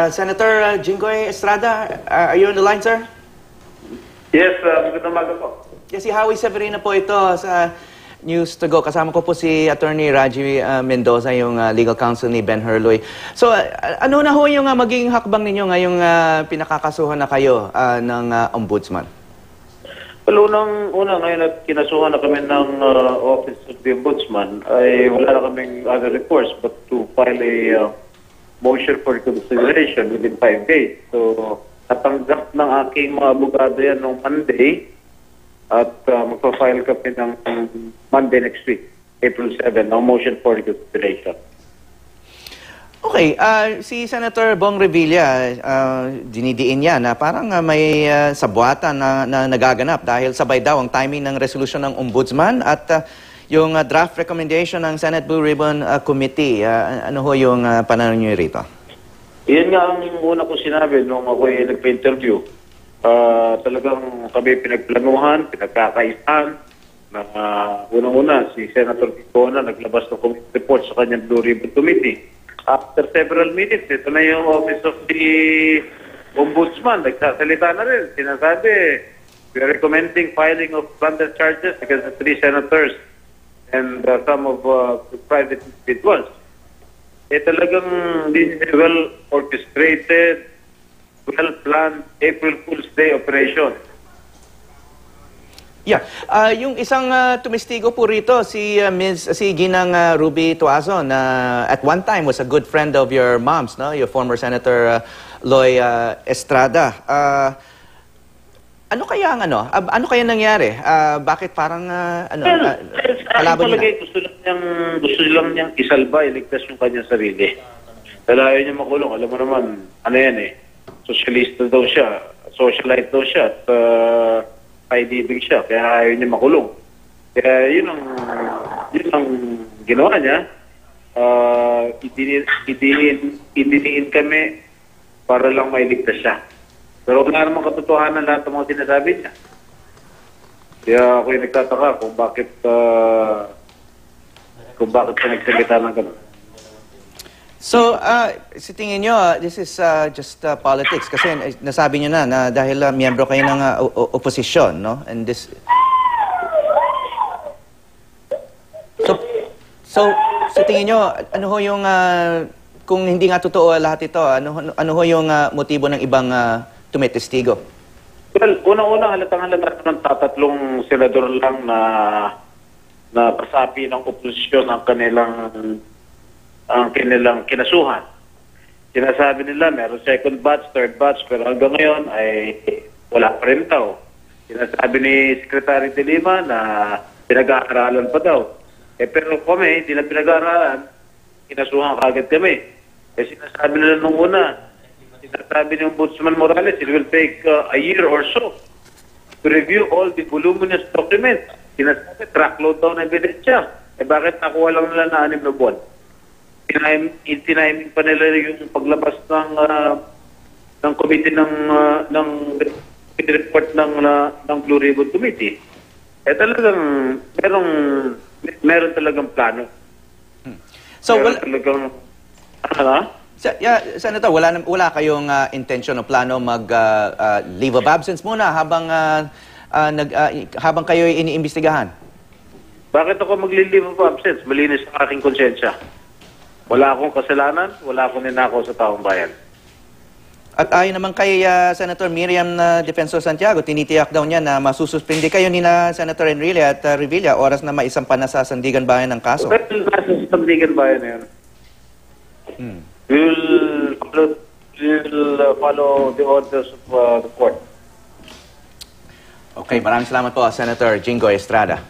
Senator Jinggoy Estrada, are you on the line, sir? Yes, magandang umaga po. Yes, si Howie Severino po ito sa News to Go. Kasama ko po si Attorney Raji Mendoza, yung legal counsel ni Ben Herloy. So, ano na ho yung magiging hakbang ninyo ngayong pinakakasuhan na kayo ng Ombudsman? Well, unang ngayon at kinasuhan na kami ng Office of the Ombudsman ay wala na kaming other reports but to file a motion for consideration within 5 days. So, natanggap ng aking mga abogado yan noong Monday at magpa-file kami ng Monday next week, April 7, ng motion for consideration. Okay, si Senator Bong Revilla, dinidiin niya na parang may sabwatan na nagaganap dahil sabay daw ang timing ng resolution ng Ombudsman at yung draft recommendation ng Senate Blue Ribbon Committee. Ano ho yung pananaw niyo rito? Iyan nga ang una ko sinabi nung ako'y nagpa-interview. Talagang kami pinagplanuhan, pinagkakaisahan na unang-una si Senator Ticona naglabas ng committee report sa kanyang Blue Ribbon Committee. After several minutes, ito na yung Office of the Ombudsman. Nagsasalita na rin. Sinasabi, we are recommending filing of plunder charges against the 3 senators and some of private individuals. Talagang this is a well-orchestrated, well-planned April Fool's Day operation. Yeah. Yung isang tumestigo po rito, si Ginang Ruby Tuazo, na at one time was a good friend of your mom's, no? Your former Senator Loy Estrada. Ano kaya ano kaya nangyari? Bakit parang kalaban nila? Gusto lang niyang isalba, iligtas yung kanyang sarili. Dahil ayaw niya makulong. Alam mo naman, ano yan socialista daw siya, socialite daw siya, at paibibig siya, kaya ayaw niya makulong. Kaya yun ang ginawa niya. Idiniin kami para lang mailigtas siya. Pero wala namang katotohanan lahat ng mga sinasabi niya. Kaya ako'y nagtataka kung bakit siya nagsalita ng gano'n. So, sa tingin nyo, this is just politics. Kasi nasabi nyo na dahil miyembro kayo ng oposisyon, no? And this... So, sa tingin nyo, ano ho yung... kung hindi nga totoo lahat ito, ano ho yung motibo ng ibang tumitestigo? Well, unang-una, halatang-halata ng tatatlong senador lang na pasapi ng oposisyon ang kanilang kinasuhan. Sinasabi nila meron second batch, third batch, pero hanggang ngayon ay wala pa rin daw. Sinasabi ni Secretary de Lima na pinag-aaralan pa daw. Pero kami, hindi na pinag-aaralan, kinasuhan kagad kami. Sinasabi nila nung una, sinasabi ni Ombudsman Morales, it will take a year or so to review all the voluminous documents. Sinasabi, truckload daw na ebidensya. Bakit nakuha lang nila na 6 na buwan? Tiniming pa nila yung paglabas ng committee ng report ng Blue Ribbon Committee. Talagang meron talagang plano. So, talagang Senator, wala kayong intention o plano mag-leave of absence muna habang kayo iniimbestigahan? Bakit ako mag-leave of absence? Malinis ang aking konsensya. Wala akong kasalanan, wala akong ninakaw sa taong bayan. At ayon naman kay Senator Miriam Defensor Santiago, tinitiyak daw niya na masususpindi kayo ni Senator Enrile at Revilla oras na maisampan na sa Sandigan Bayan ng kaso. Nasa Sandigan Bayan na yun. We'll follow the orders of the court. Okay, maraming salamat po, Senator Jinggoy Estrada.